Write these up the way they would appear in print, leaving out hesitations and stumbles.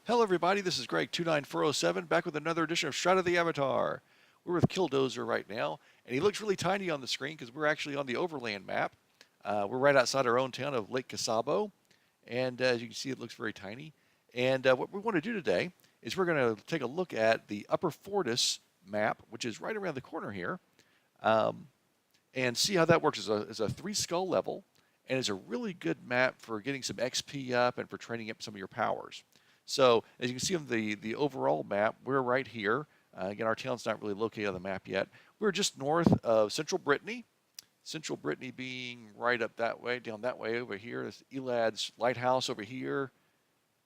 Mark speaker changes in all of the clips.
Speaker 1: Hello everybody, this is Greg29407 back with another edition of Shroud of the Avatar. We're with Kill Dozer right now, and he looks really tiny on the screen because we're actually on the overland map. We're right outside our own town of Lake Casabo, and as you can see it looks very tiny. And what we want to do today is we're going to take a look at the Upper Fortus map, which is right around the corner here, and see how that works as a 3 skull level, and is a really good map for getting some XP up and for training up some of your powers. So as you can see on the overall map, we're right here. Again, our town's not really located on the map yet. We're just north of Central Brittany. Central Brittany being right up that way, down that way over here. This Elad's Lighthouse over here.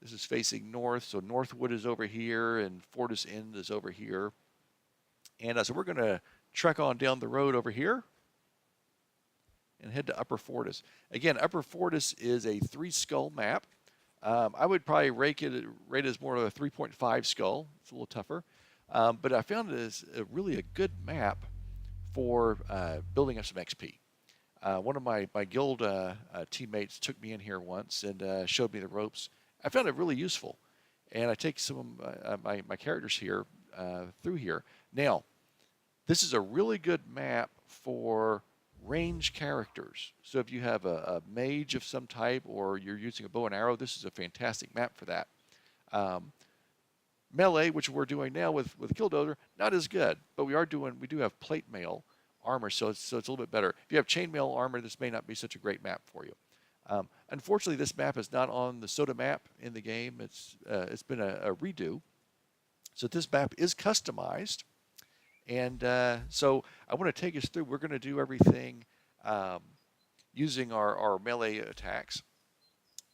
Speaker 1: This is facing north, so Northwood is over here, and Fortus End is over here. And so we're going to trek on down the road over here and head to Upper Fortus. Again, Upper Fortus is a 3 skull map. I would probably rate it as more of a 3.5 skull. It's a little tougher. But I found it as really a good map for building up some XP. One of my guild teammates took me in here once and showed me the ropes. I found it really useful. And I take some of my characters here through here. Now, this is a really good map for range characters. So if you have a mage of some type or you're using a bow and arrow, this is a fantastic map for that. Melee, which we're doing now with Kill Dozer, not as good, but we do have plate mail armor, so it's a little bit better. If you have chainmail armor, this may not be such a great map for you. Unfortunately, this map is not on the Soda map in the game. It's been a redo, so this map is customized. And so I want to take us through. We're going to do everything using our melee attacks.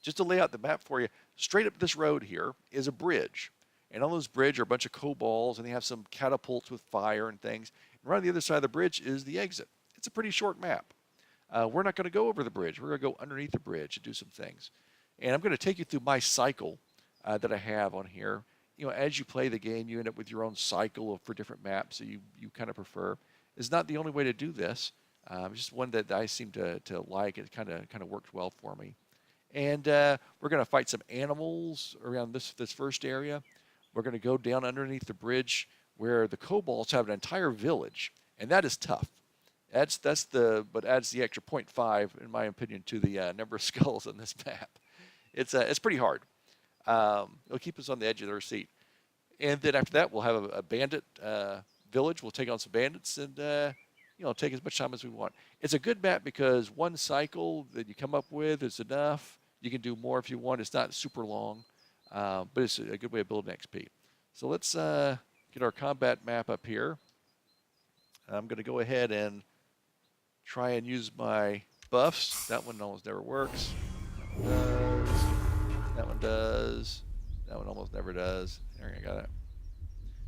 Speaker 1: Just to lay out the map for you, straight up this road here is a bridge. And on this bridge are a bunch of kobolds, and they have some catapults with fire and things. And right on the other side of the bridge is the exit. It's a pretty short map. We're not going to go over the bridge. We're going to go underneath the bridge and do some things. And I'm going to take you through my cycle that I have on here. You know, as you play the game, you end up with your own cycle for different maps that you kind of prefer. It's not the only way to do this. It's just one that I seem to like. It kind of worked well for me. And we're going to fight some animals around this first area. We're going to go down underneath the bridge where the kobolds have an entire village, and that is tough. But adds the extra 0.5, in my opinion, to the number of skulls on this map. It's pretty hard. It'll keep us on the edge of their seat. And then after that, we'll have a bandit village. We'll take on some bandits and take as much time as we want. It's a good map because one cycle that you come up with is enough. You can do more if you want. It's not super long, but it's a good way of building XP. So let's get our combat map up here. I'm going to go ahead and try and use my buffs. That one almost never works. That one does. That one almost never does. There, I got it.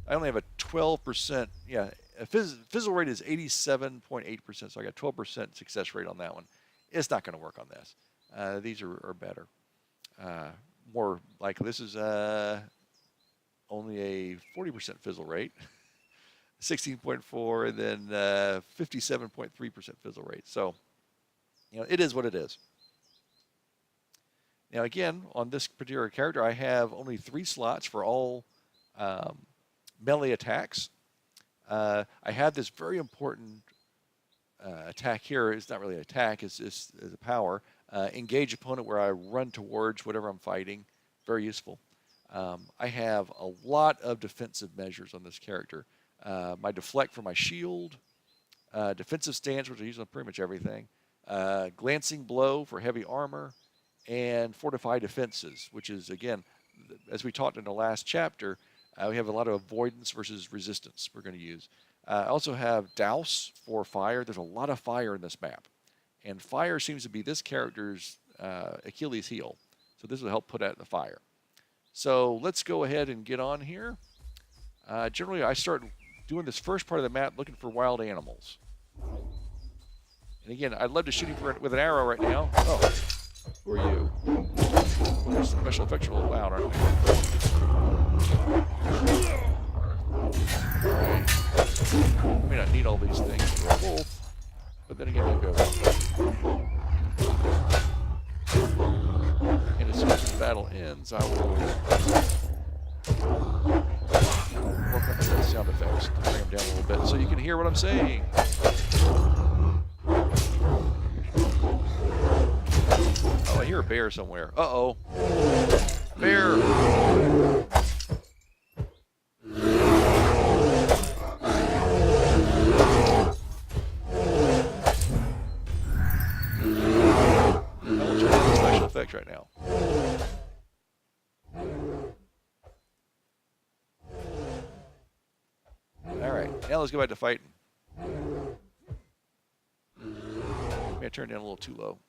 Speaker 1: I only have a 12%. Yeah, fizzle rate is 87.8%, so I got 12% success rate on that one. It's not going to work on this. These are better. More likely, this is only a 40% fizzle rate, 16.4, and then 57.3% fizzle rate. So, it is what it is. Now again, on this particular character, I have only 3 slots for all melee attacks. I have this very important attack here. It's not really an attack, it's a power. Engage opponent, where I run towards whatever I'm fighting. Very useful. I have a lot of defensive measures on this character. My deflect for my shield, defensive stance, which I use on pretty much everything, glancing blow for heavy armor, and fortify defenses, which is, again, as we talked in the last chapter, we have a lot of avoidance versus resistance we're going to use. I also have douse for fire. There's a lot of fire in this map, and fire seems to be this character's Achilles heel. So this will help put out the fire. So let's go ahead and get on here. Generally, I start doing this first part of the map looking for wild animals. And again, I'd love to shoot you with an arrow right now. Oh. Who are you? Your special effects are a little loud, aren't they? Right. May not need all these things for a wolf, but then again, they'll go. And as soon as the battle ends, I will Work on the sound effects to bring them down a little bit so you can hear what I'm saying. Oh, I hear a bear somewhere. Uh-oh. Bear. Effect right now. Alright, now let's go back to fighting. May I turn down a little too low.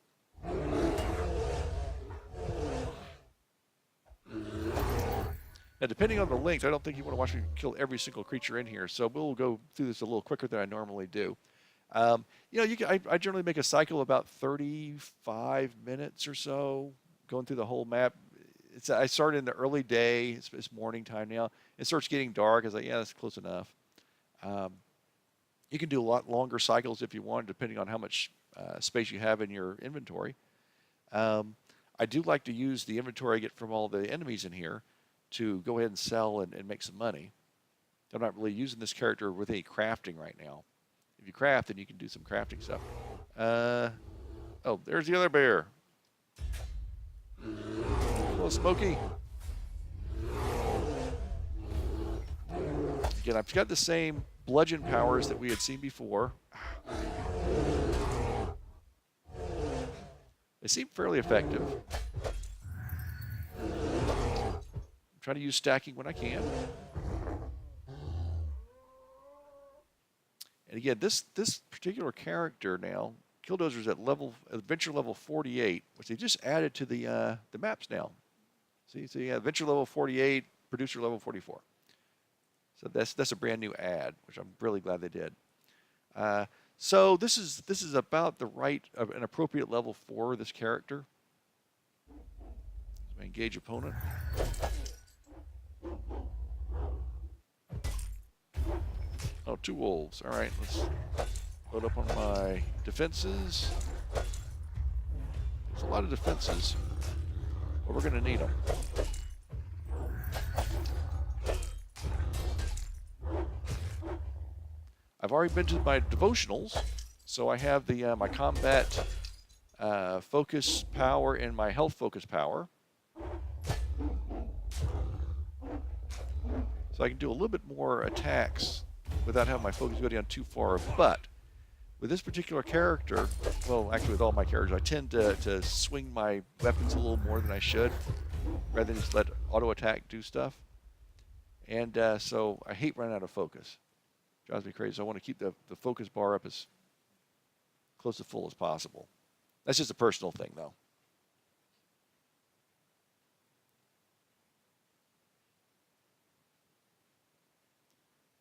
Speaker 1: Now, depending on the length, I don't think you want to watch me kill every single creature in here, so we'll go through this a little quicker than I normally do. You know, I generally make a cycle about 35 minutes or so, going through the whole map. I started in the early day. It's morning time now. It starts getting dark. I was like, yeah, that's close enough. You can do a lot longer cycles if you want, depending on how much space you have in your inventory. I do like to use the inventory I get from all the enemies in here to go ahead and sell and make some money. I'm not really using this character with any crafting right now. If you craft, then you can do some crafting stuff. Oh, there's the other bear. Hello, Smokey. Again, I've got the same bludgeon powers that we had seen before. They seem fairly effective. I'm trying to use stacking when I can. And again, this particular character now, Kill Dozer, is at adventure level 48, which they just added to the maps now. See, so yeah, adventure level 48, producer level 44. So that's a brand new ad, which I'm really glad they did. So this is about the right of an appropriate level for this character. So engage opponent. Oh, 2 wolves. All right, let's load up on my defenses. There's a lot of defenses, but we're going to need them. I've already been to my devotionals, so I have the my combat focus power and my health focus power. So I can do a little bit more attacks without having my focus go down too far. But with this particular character, well, actually with all my characters, I tend to swing my weapons a little more than I should, rather than just let auto attack do stuff. And so I hate running out of focus. Drives me crazy. So I want to keep the focus bar up as close to full as possible. That's just a personal thing, though.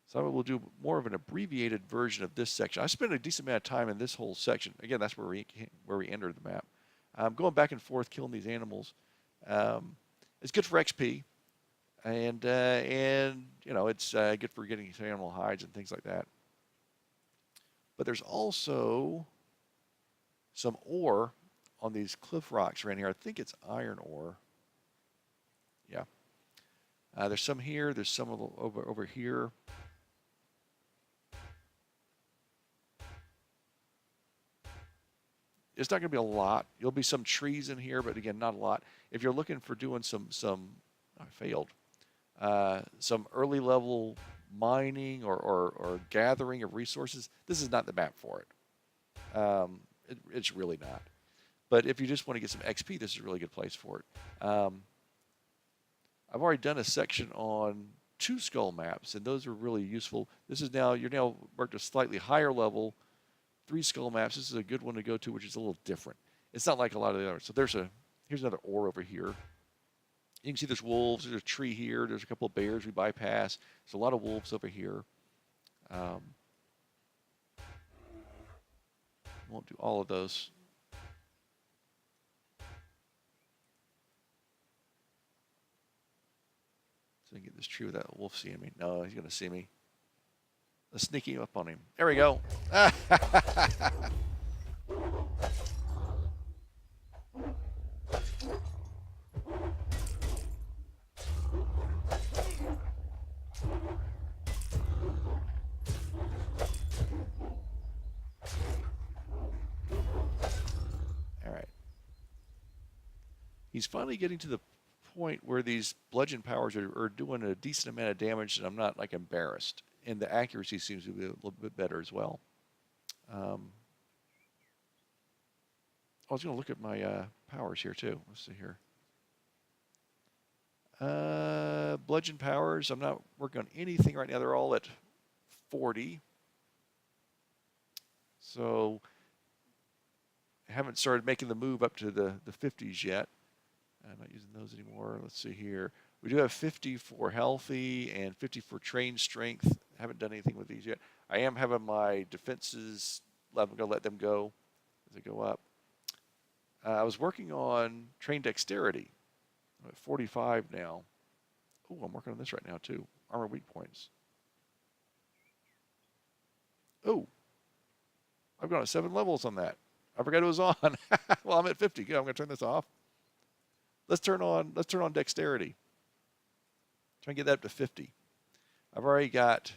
Speaker 1: So we'll do more of an abbreviated version of this section. I spent a decent amount of time in this whole section. Again, that's where we entered the map. Going back and forth, killing these animals. It's good for XP, and you know, it's good for getting some animal hides and things like that. But there's also some ore on these cliff rocks around here. I think it's iron ore. Yeah. There's some here. There's some over here. It's not going to be a lot. There'll be some trees in here, but again, not a lot. If you're looking for doing some I failed, some early level mining or gathering of resources, this is not the map for it. It's really not. But if you just want to get some XP, this is a really good place for it. I've already done a section on 2 skull maps, and those are really useful. You're now worked a slightly higher level. 3 skull maps. This is a good one to go to, which is a little different. It's not like a lot of the others. So here's another ore over here. You can see there's wolves. There's a tree here. There's a couple of bears we bypass. There's a lot of wolves over here. Won't do all of those. So I can get this tree without a wolf seeing me. No, he's going to see me. Let's sneak him up on him. There we go. he's finally getting to the point where these bludgeon powers are doing a decent amount of damage, and I'm not like embarrassed. And the accuracy seems to be a little bit better as well. I was going to look at my powers here too. Let's see here. Bludgeon powers, I'm not working on anything right now. They're all at 40. So I haven't started making the move up to the 50s yet. I'm not using those anymore. Let's see here. We do have 50 for healthy and 50 for trained strength. I haven't done anything with these yet. I am having my defenses, I'm going to let them go as they go up. I was working on trained dexterity. I'm at 45 now. Oh, I'm working on this right now too. Armor weak points. Oh, I've gone at 7 levels on that. I forgot it was on. Well, I'm at 50. Good. I'm going to turn this off. Let's turn on dexterity. Try and get that up to 50. I've already got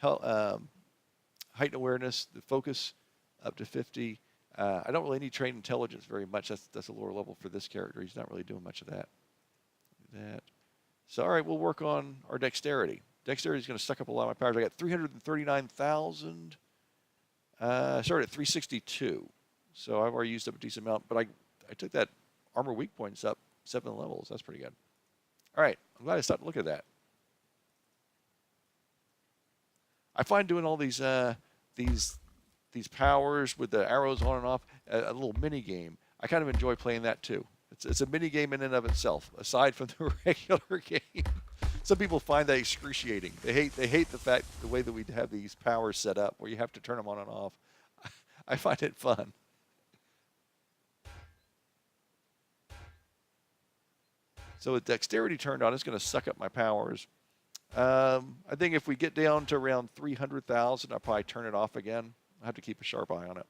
Speaker 1: heightened awareness, the focus up to 50. I don't really need trained intelligence very much. That's a lower level for this character. He's not really doing much of that. So, all right, we'll work on our dexterity. Dexterity is going to suck up a lot of my powers. I got 339,000. I started at 362. So I've already used up a decent amount. But I took that armor weak points up 7 levels. That's pretty good. All right, I'm glad I stopped to look at that. I find doing all these powers with the arrows on and off a little mini game. I kind of enjoy playing that too. It's a mini game in and of itself, aside from the regular game. Some people find that excruciating. They hate the way that we have these powers set up, where you have to turn them on and off. I find it fun. So with dexterity turned on, it's going to suck up my powers. I think if we get down to around 300,000, I'll probably turn it off again. I have to keep a sharp eye on it.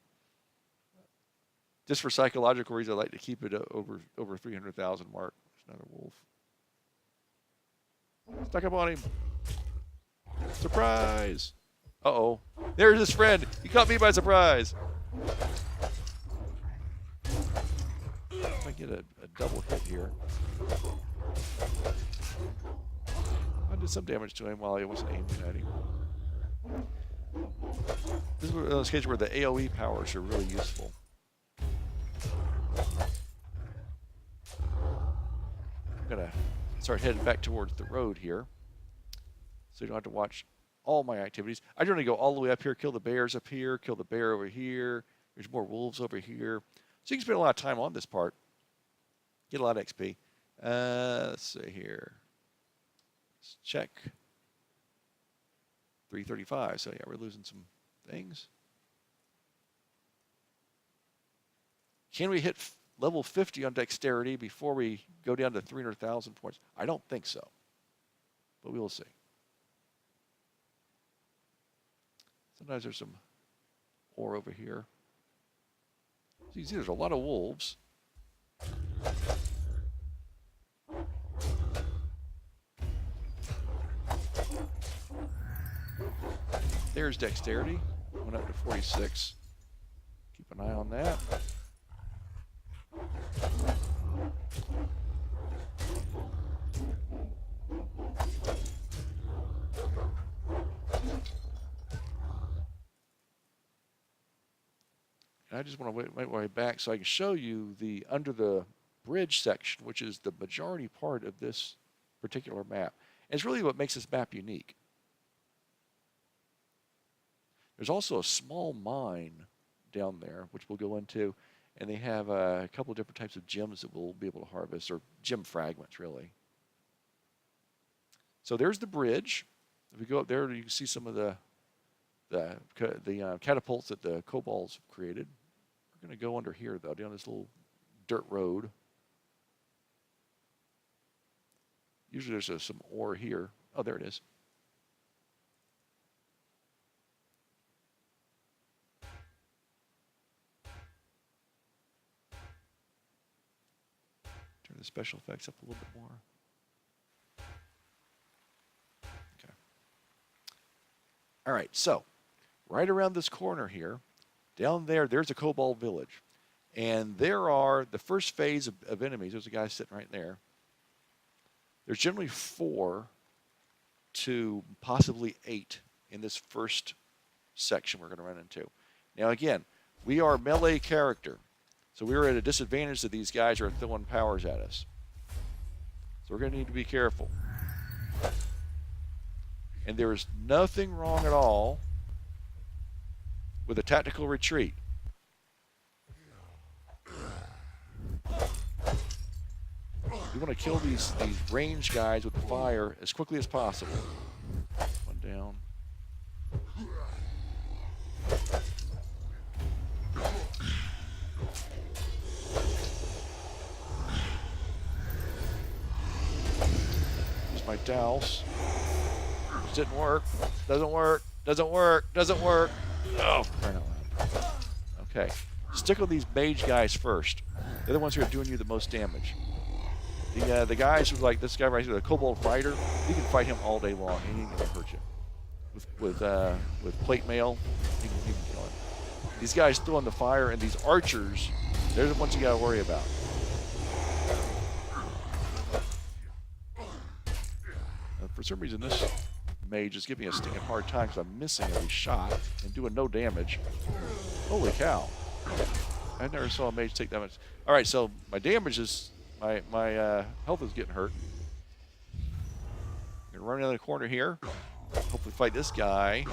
Speaker 1: Just for psychological reasons, I like to keep it over 300,000 mark. There's another wolf. Stuck up on him. Surprise! Uh-oh. There's his friend. He caught me by surprise. If I get a double hit here. I did some damage to him while I wasn't aiming at him. This is one of those cases where the AoE powers are really useful. I'm going to start heading back towards the road here, so you don't have to watch all my activities. I generally go all the way up here, kill the bears up here, kill the bear over here. There's more wolves over here. So you can spend a lot of time on this part. Get a lot of XP. Let's see here. Let's check. 335. So yeah, we're losing some things. Can we hit level 50 on dexterity before we go down to 300,000 points? I don't think so, but we will see. Sometimes there's some ore over here. So you see there's a lot of wolves. There's dexterity. Went up to 46. Keep an eye on that. And I just want to make my way back so I can show you the under the bridge section, which is the majority part of this particular map. And it's really what makes this map unique. There's also a small mine down there, which we'll go into, and they have a couple of different types of gems that we'll be able to harvest, or gem fragments, really. So there's the bridge. If we go up there, you can see some of the catapults that the kobolds have created. We're going to go under here, though, down this little dirt road. Usually there's some ore here. Oh, there it is. Turn the special effects up a little bit more. Okay. All right, so right around this corner here, down there, there's a kobold village. And there are the first phase of enemies. There's a guy sitting right there. There's generally 4 to possibly 8 in this first section we're going to run into. Now again, we are a melee character, so we're at a disadvantage that these guys are throwing powers at us. So we're going to need to be careful. And there is nothing wrong at all with a tactical retreat. We want to kill these range guys with the fire as quickly as possible. One down. Here's my douse. This didn't work. Doesn't work. Doesn't work. Doesn't work. Oh, crying out loud. Okay. Stick with these mage guys first. They're the ones who are doing you the most damage. The guys who like this guy right here, the Kobolb fighter, you can fight him all day long. He ain't gonna hurt you. With plate mail, you can kill him. These guys throwing the fire and these archers, they're the ones you gotta worry about. For some reason, this mage is giving me a stinking hard time because I'm missing every shot and doing no damage. Holy cow! I never saw a mage take that much. All right, so my damage is. My health is getting hurt. I'm gonna run around the corner here. Hopefully fight this guy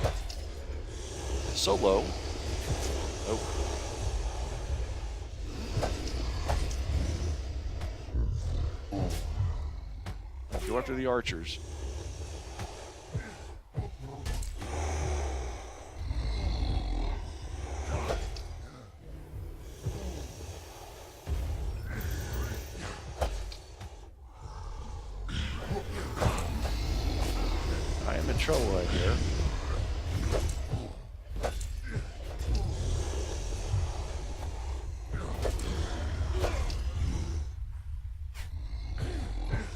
Speaker 1: solo. Nope. Go after the archers. Trouble right here. I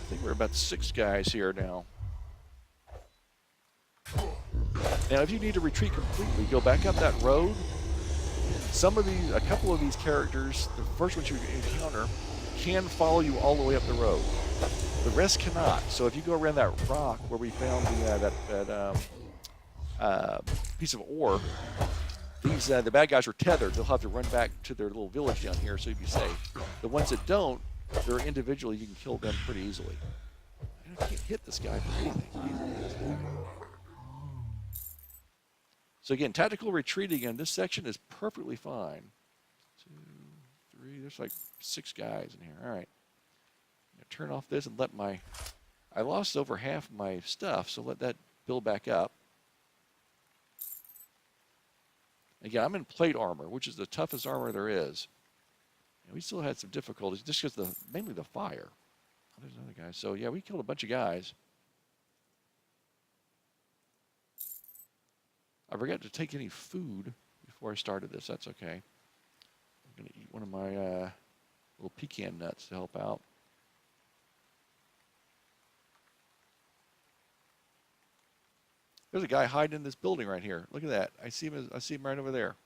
Speaker 1: think we're about 6 guys here now. Now, if you need to retreat completely, go back up that road. A couple of these characters, the first ones you encounter, can follow you all the way up the road. The rest cannot. So if you go around that rock where we found that piece of ore, the bad guys are tethered. They'll have to run back to their little village down here so you'd be safe. The ones that don't, they're individually. You can kill them pretty easily. I can't hit this guy for anything. So again, tactical retreating in this section is perfectly fine. 2, 3. There's like 6 guys in here. All right. Turn off this and let I lost over half my stuff, so let that build back up. Again, I'm in plate armor, which is the toughest armor there is. And we still had some difficulties just because mainly the fire. Oh, there's another guy. So yeah, we killed a bunch of guys. I forgot to take any food before I started this. That's okay. I'm going to eat one of my little pecan nuts to help out. There's a guy hiding in this building right here. Look at that. I see him right over there.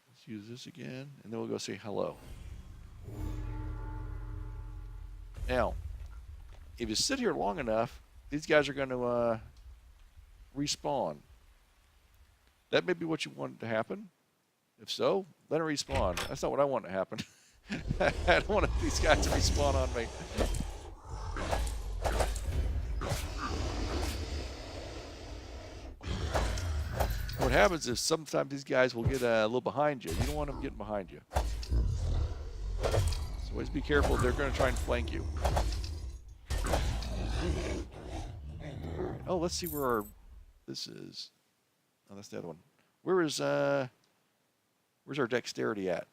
Speaker 1: Let's use this again, and then we'll go say hello. Now, if you sit here long enough, these guys are going to respawn. That may be what you want to happen. If so, let them respawn. That's not what I want to happen. I don't want these guys to respawn on me. What happens is sometimes these guys will get a little behind you. You don't want them getting behind you. So always be careful. They're going to try and flank you. Oh, let's see where this is. Oh, that's the other one. Where's our dexterity at?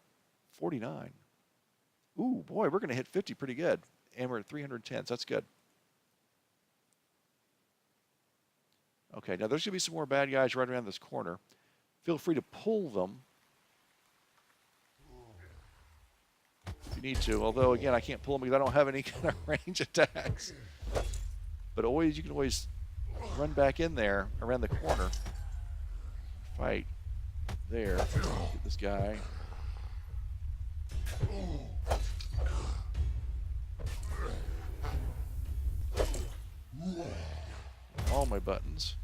Speaker 1: 49. Ooh, boy, we're going to hit 50 pretty good. And we're at 310, so that's good. Okay, now there's going to be some more bad guys right around this corner. Feel free to pull them if you need to. Although, again, I can't pull them because I don't have any kind of range attacks. But you can always run back in there around the corner. Fight. there. Get this guy. All my buttons.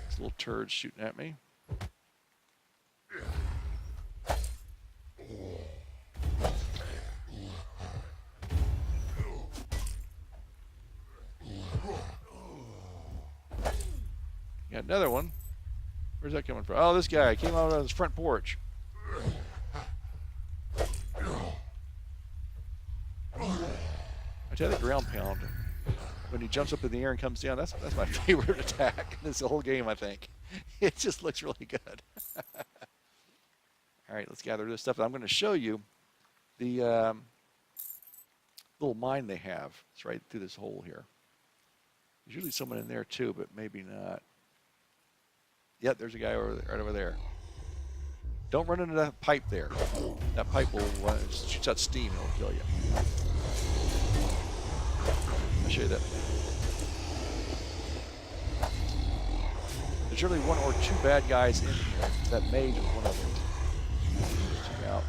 Speaker 1: This little turd shooting at me. Got another one. Where's that coming from? Oh, this guy came out on his front porch. I tell you, the ground pound, when he jumps up in the air and comes down, that's my favorite attack in this whole game, I think. It just looks really good. All right, let's gather this stuff. I'm going to show you the little mine they have. It's right through this hole here. There's usually someone in there too, but maybe not. Yep, there's a guy right over there. Don't run into that pipe there. That pipe will shoots out steam and it'll kill you. I'll show you that. There's usually one or two bad guys in here. That mage was one of them. Check out.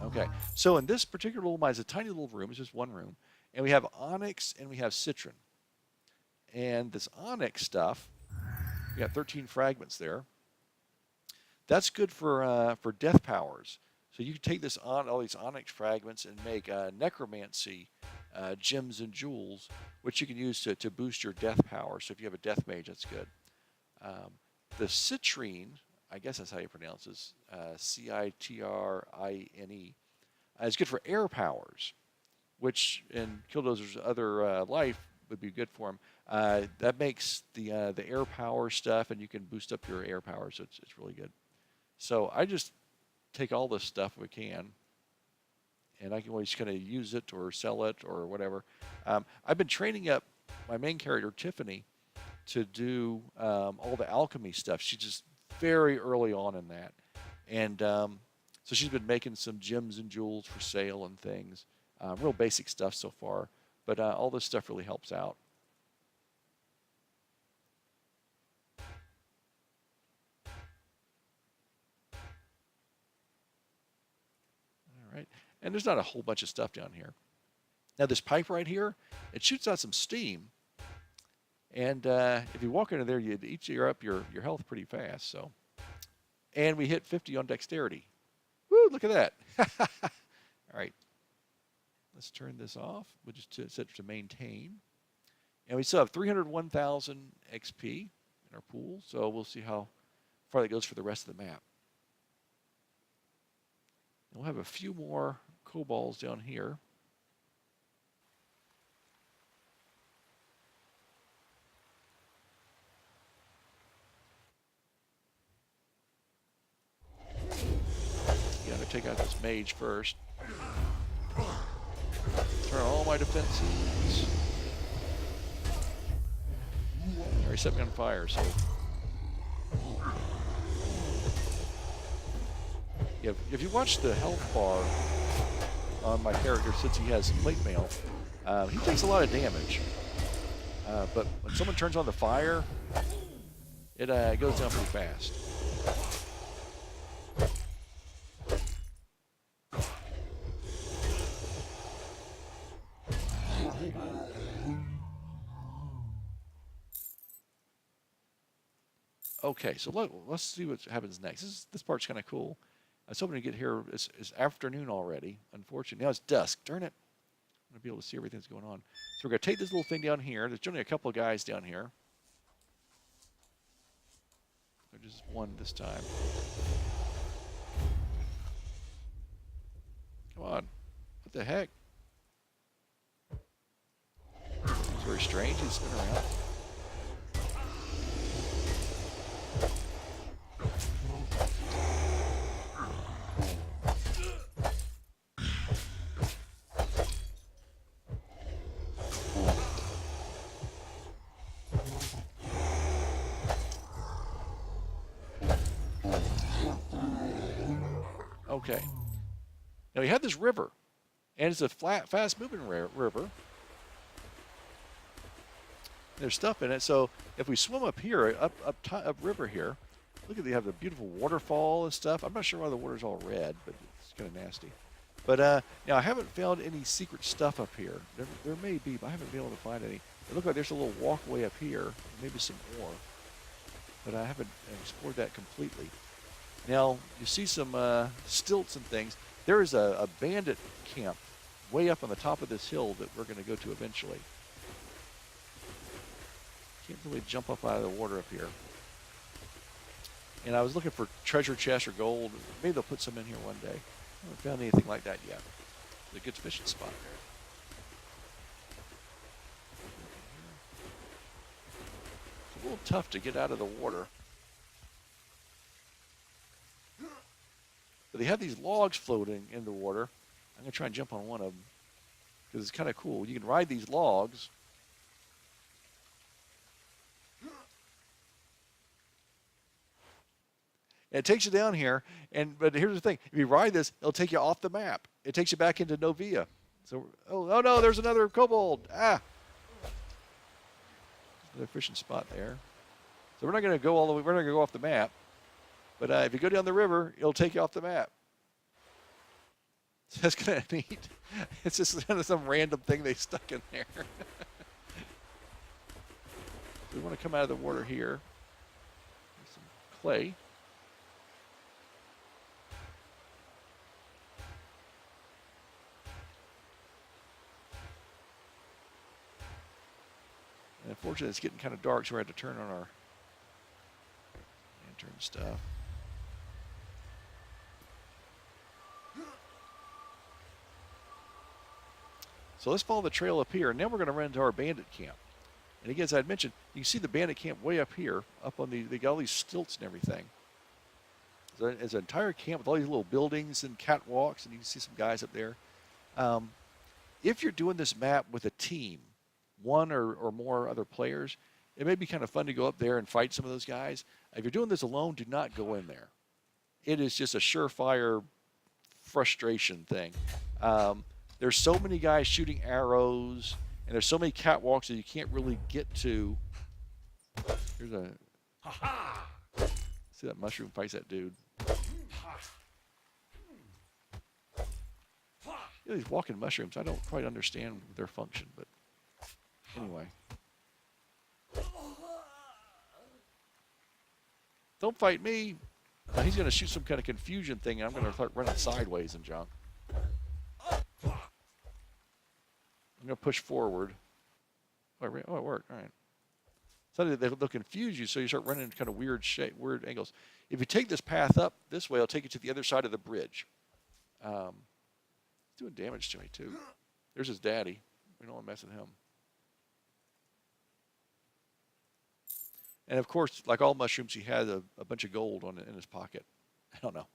Speaker 1: Okay, so in this particular little mine, it's a tiny little room. It's just one room. And we have onyx and we have citron. And this onyx stuff, we got 13 fragments there. That's good for death powers. So you can take this all these onyx fragments and make necromancy gems and jewels, which you can use to boost your death power. So if you have a death mage, that's good. The citrine, I guess that's how you pronounce this, citrine, is good for air powers, which in Kill Dozer's other life would be good for him. That makes the air power stuff, and you can boost up your air power, so it's really good. So I just take all this stuff if we can, and I can always kind of use it or sell it or whatever. I've been training up my main character, Tiffany, to do all the alchemy stuff. She's just very early on in that. And so she's been making some gems and jewels for sale and things. Real basic stuff so far, but all this stuff really helps out. All right, and there's not a whole bunch of stuff down here. Now this pipe right here, it shoots out some steam, and if you walk into there, you'd eat up your health pretty fast. So, and we hit 50 on dexterity. Woo! Look at that. All right. Let's turn this off. We'll just set it to maintain. And we still have 301,000 XP in our pool, so we'll see how far that goes for the rest of the map. And we'll have a few more kobolds down here. Gotta take out this mage first. Turn on all my defenses. He set me on fire, so. Yeah, if you watch the health bar on my character, since he has plate mail, he takes a lot of damage. But when someone turns on the fire, it goes down pretty fast. Okay, so let's see what happens next. This part's kind of cool. I was hoping to get here. It's afternoon already. Unfortunately, now it's dusk. Darn it. I'm going to be able to see everything that's going on. So we're going to take this little thing down here. There's only a couple of guys down here. There's just one this time. Come on. What the heck? It's very strange. He's spinning around. Okay. Now we have this river, and it's a flat, fast-moving river. There's stuff in it, so if we swim up here, up river here, look at they have the beautiful waterfall and stuff. I'm not sure why the water's all red, but it's kind of nasty. But now I haven't found any secret stuff up here. There may be, but I haven't been able to find any. It looks like there's a little walkway up here, maybe some more, but I haven't explored that completely. Now you see some stilts and things. There is a bandit camp way up on the top of this hill that we're going to go to eventually. Can't really jump up out of the water up here. And I was looking for treasure chests or gold. Maybe they'll put some in here one day. I haven't found anything like that yet. It's a good fishing spot there. It's a little tough to get out of the water. But they have these logs floating in the water. I'm going to try and jump on one of them because it's kind of cool. You can ride these logs. And it takes you down here, but here's the thing: if you ride this, it'll take you off the map. It takes you back into Novia. So, oh no, there's another kobold. Ah, another fishing spot there. So we're not going to go all the way. We're not going to go off the map. But if you go down the river, it'll take you off the map. So that's kind of neat. It's just kind of some random thing they stuck in there. We want to come out of the water here. There's some clay. And unfortunately, it's getting kind of dark, so we had to turn on our lantern stuff. So let's follow the trail up here, and then we're going to run into our bandit camp. And again, as I had mentioned, you can see the bandit camp way up here, up on they got all these stilts and everything. There's an entire camp with all these little buildings and catwalks, and you can see some guys up there. If you're doing this map with a team, one or more other players, it may be kind of fun to go up there and fight some of those guys. If you're doing this alone, do not go in there. It is just a surefire frustration thing. There's so many guys shooting arrows, and there's so many catwalks that you can't really get to. Here's a... See that mushroom fights that dude. Yeah, these walking mushrooms, I don't quite understand their function, but anyway. Don't fight me. Now he's going to shoot some kind of confusion thing, and I'm going to start running sideways and junk. I'm going to push forward. Oh, it worked. All right. So they'll confuse you, so you start running in kind of weird angles. If you take this path up this way, it'll take you to the other side of the bridge. It's doing damage to me, too. There's his daddy. We don't want to mess with him. And, of course, like all mushrooms, he has a bunch of gold in his pocket. I don't know.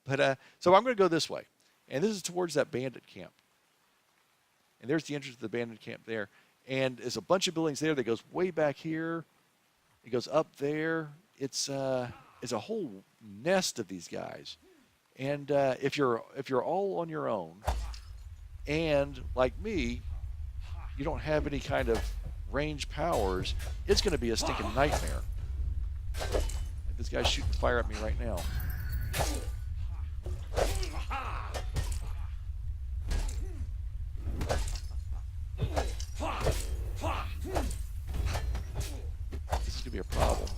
Speaker 1: But so I'm going to go this way. And this is towards that bandit camp. And there's the entrance to the bandit camp there. And there's a bunch of buildings there that goes way back here. It goes up there. It's a whole nest of these guys. And if you're all on your own, and like me, you don't have any kind of range powers, it's going to be a stinking nightmare. This guy's shooting fire at me right now. This is going to be a problem.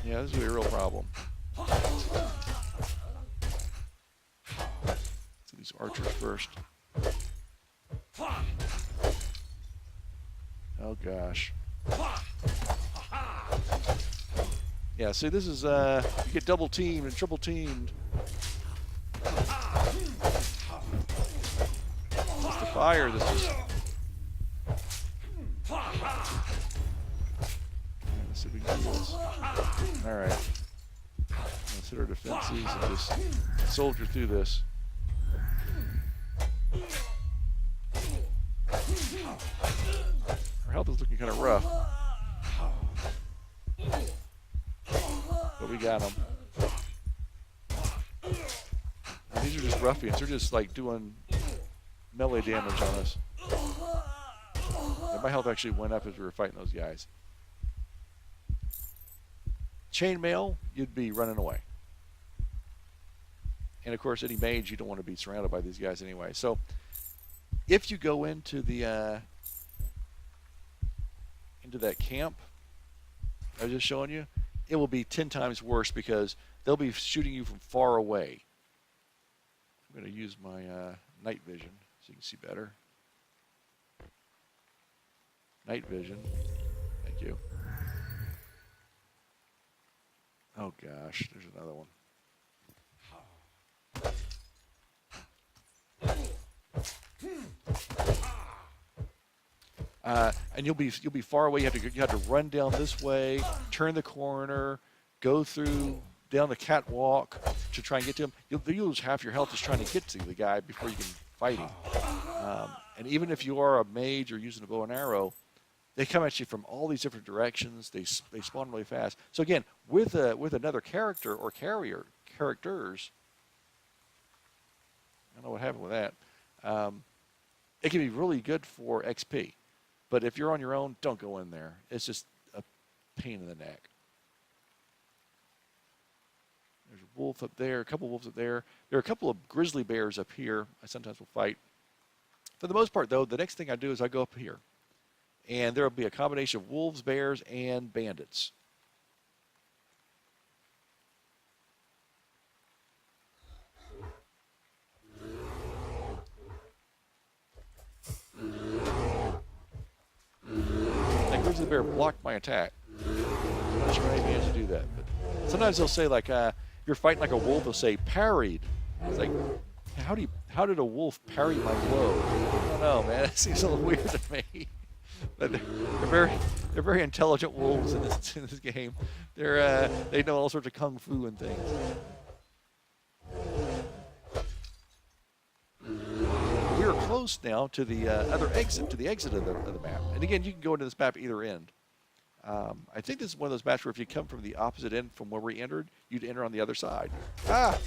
Speaker 1: Yeah, this is going to be a real problem. So these archers first. Oh gosh. Yeah, see, this is you get double teamed and triple teamed. It's the fire that's just... Let's see if we can do this. Alright. Let's hit our defenses and just soldier through this. Our health is looking kind of rough. already got them. And these are just ruffians. They're just like doing melee damage on us. And my health actually went up as we were fighting those guys. Chainmail, you'd be running away. And of course, any mage, you don't want to be surrounded by these guys anyway. So if you go into the into that camp I was just showing you, it will be 10 times worse because they'll be shooting you from far away. I'm going to use my night vision so you can see better. Night vision. Thank you. Oh gosh, there's another one. And you'll be far away. You have to run down this way, turn the corner, go through down the catwalk to try and get to him. You'll lose half your health just trying to get to the guy before you can fight him. And even if you are a mage or using a bow and arrow, they come at you from all these different directions. They spawn really fast. So again, with another character or characters, I don't know what happened with that. It can be really good for XP. But if you're on your own, don't go in there. It's just a pain in the neck. There's a wolf up there, a couple wolves up there. There are a couple of grizzly bears up here I sometimes will fight. For the most part, though, the next thing I do is I go up here. And there will be a combination of wolves, bears, and bandits. That grizzly bear blocked my attack. I'm not sure how he managed to do that. But sometimes they'll say, like, if you're fighting like a wolf, they'll say, parried. It's like, how did a wolf parry my blow? I don't know, man. It seems a little weird to me. But they're very intelligent wolves in this game. They know all sorts of kung fu and things. We are close now to the other exit, to the exit of the map. And again, you can go into this map either end. I think this is one of those maps where if you come from the opposite end from where we entered, you'd enter on the other side. Ah!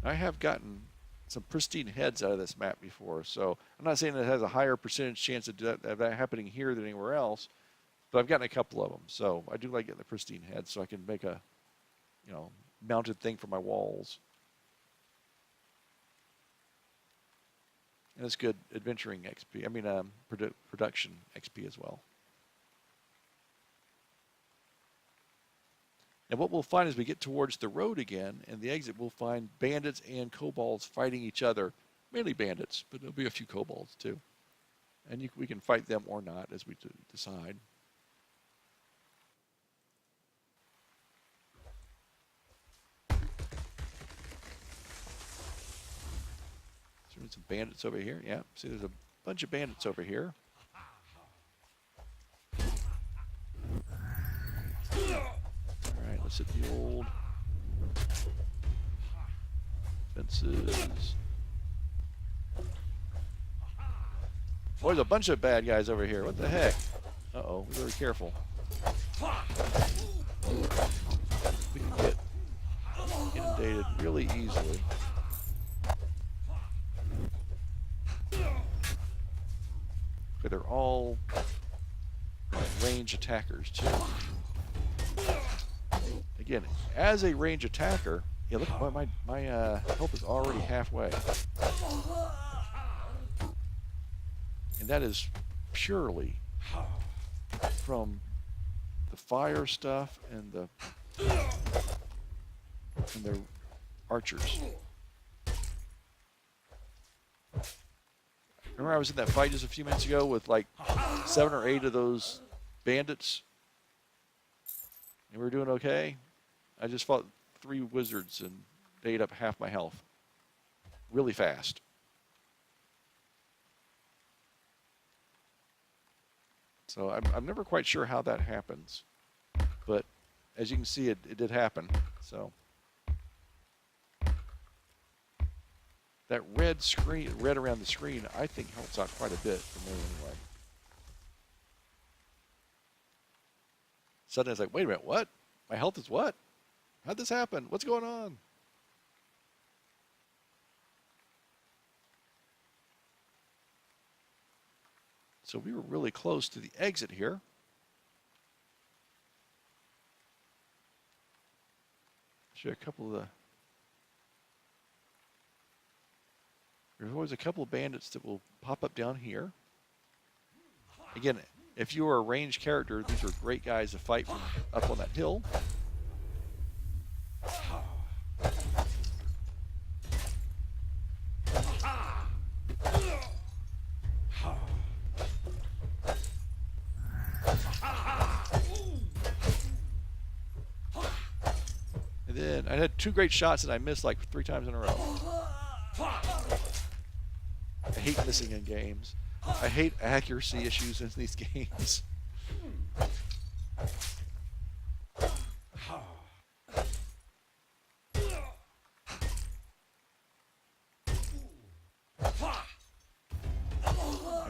Speaker 1: I have gotten some pristine heads out of this map before, so I'm not saying it has a higher percentage chance of that happening here than anywhere else, but I've gotten a couple of them, so I do like getting the pristine heads so I can make a, mounted thing for my walls. And it's good adventuring XP, production XP as well. And what we'll find as we get towards the road again and the exit, we'll find bandits and kobolds fighting each other. Mainly bandits, but there'll be a few kobolds too. And we can fight them or not as we decide. So there's some bandits over here. Yeah, see there's a bunch of bandits over here. Let's hit the old fences. Oh, there's a bunch of bad guys over here. What the heck? Uh-oh, be very careful. We can get inundated really easily. But they're all range attackers, too. Again, as a range attacker, yeah, look, my health is already halfway. And that is purely from the fire stuff and the archers. Remember I was in that fight just a few minutes ago with like 7 or 8 of those bandits? And we were doing okay? I just fought 3 wizards and they ate up half my health. Really fast. So I'm never quite sure how that happens, but as you can see, it did happen. So that red screen, red around the screen, I think helps out quite a bit for me anyway. Suddenly it's like, wait a minute, what? My health is what? How'd this happen? What's going on? So we were really close to the exit here. Show you a couple of the... There's always a couple of bandits that will pop up down here. Again, if you are a ranged character, these are great guys to fight from up on that hill. And then I had 2 great shots and I missed like 3 times in a row. I hate missing in games. I hate accuracy issues in these games. There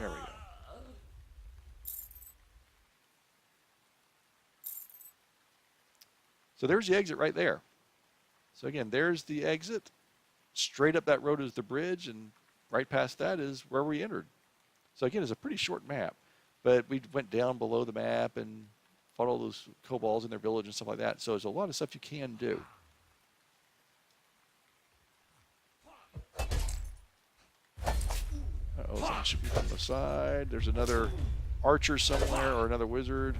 Speaker 1: we go. So there's the exit right there. So again, there's the exit. Straight up that road is the bridge, and right past that is where we entered. So again, it's a pretty short map, but we went down below the map and fought all those kobolds in their village and stuff like that. So there's a lot of stuff you can do. Uh-oh, someone should be from the side. There's another archer somewhere or another wizard.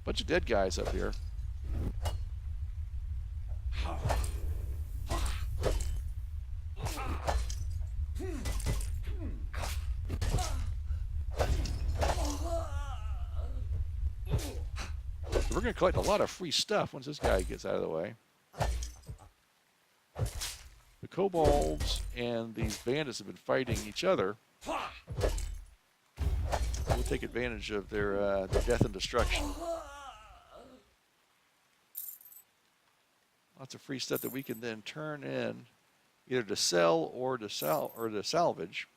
Speaker 1: Bunch of dead guys up here. So we're going to collect a lot of free stuff once this guy gets out of the way. The kobolds and these bandits have been fighting each other. We'll take advantage of their death and destruction. Lots of free stuff that we can then turn in either to sell or to salvage.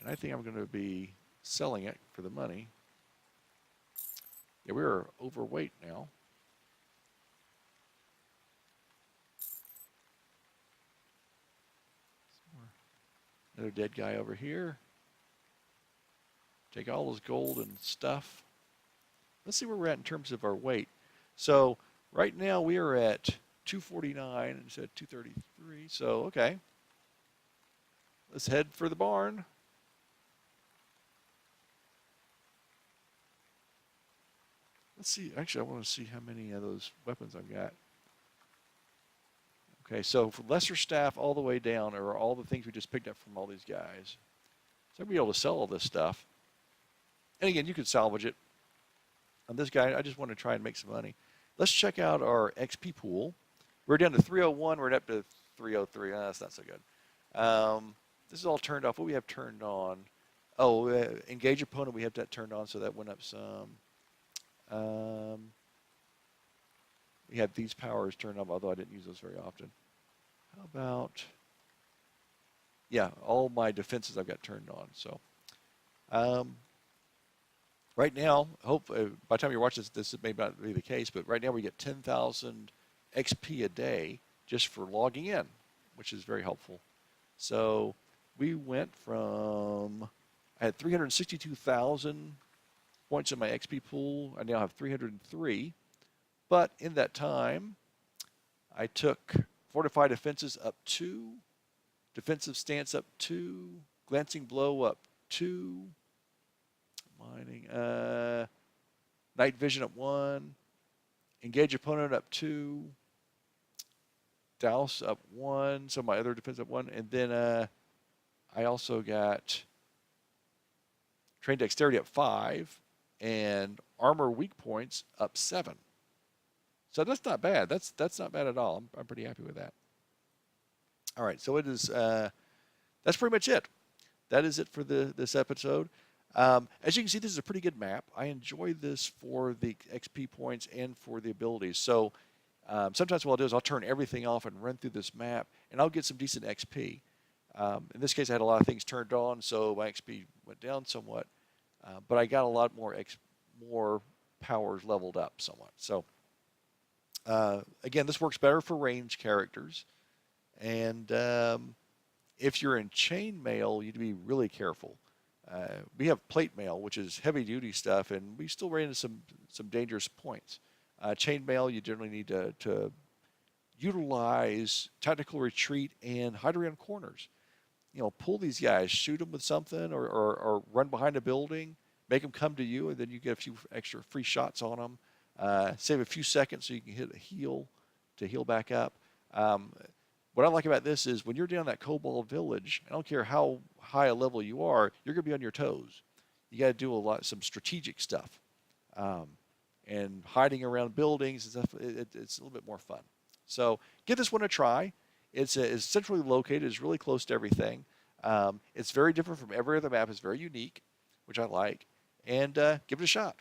Speaker 1: And I think I'm going to be selling it for the money. Yeah, we're overweight now. Another dead guy over here. Take all his gold and stuff. Let's see where we're at in terms of our weight. So right now we are at 249 instead of 233. So, okay. Let's head for the barn. Let's see. Actually, I want to see how many of those weapons I've got. Okay, so from lesser staff all the way down are all the things we just picked up from all these guys. So I'll be able to sell all this stuff. And again, you can salvage it. On this guy, I just want to try and make some money. Let's check out our XP pool. We're down to 301. We're up to 303. That's not so good. This is all turned off. What we have turned on? Oh, engage opponent. We have that turned on, so that went up some. We had these powers turned on, although I didn't use those very often. How about... Yeah, all my defenses I've got turned on. So, right now, hope by the time you watch this may not be the case, but right now we get 10,000 XP a day just for logging in, which is very helpful. So we went from, I had 362,000 points in my XP pool. I now have 303. But in that time, I took fortified defenses up 2, defensive stance up 2, glancing blow up 2, mining, night vision up 1, engage opponent up 2, douse up 1, so my other defense up 1, and then I also got trained dexterity up 5, and armor weak points up 7. So that's not bad. That's not bad at all. I'm pretty happy with that. All right, so it is. That's pretty much it. That is it for this episode. As you can see, this is a pretty good map. I enjoy this for the XP points and for the abilities. So sometimes what I'll do is I'll turn everything off and run through this map, and I'll get some decent XP. In this case, I had a lot of things turned on, so my XP went down somewhat, but I got a lot more powers leveled up somewhat. So again, this works better for range characters, and if you're in chainmail, you need to be really careful. We have plate mail, which is heavy duty stuff, and we still ran into some dangerous points. Chainmail, you generally need to utilize tactical retreat and hide around corners. Pull these guys, shoot them with something, or run behind a building, make them come to you, and then you get a few extra free shots on them. Save a few seconds so you can hit a heal to heal back up. What I like about this is when you're down that Kobolb village, I don't care how high a level you are, you're going to be on your toes. You got to do some strategic stuff. And hiding around buildings and stuff, it's a little bit more fun. So give this one a try. It's centrally located. It's really close to everything. It's very different from every other map. It's very unique, which I like. And give it a shot.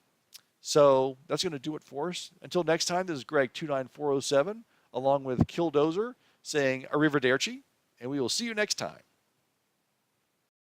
Speaker 1: So that's going to do it for us. Until next time, this is Greg29407, along with Kill Dozer, saying arrivederci, and we will see you next time.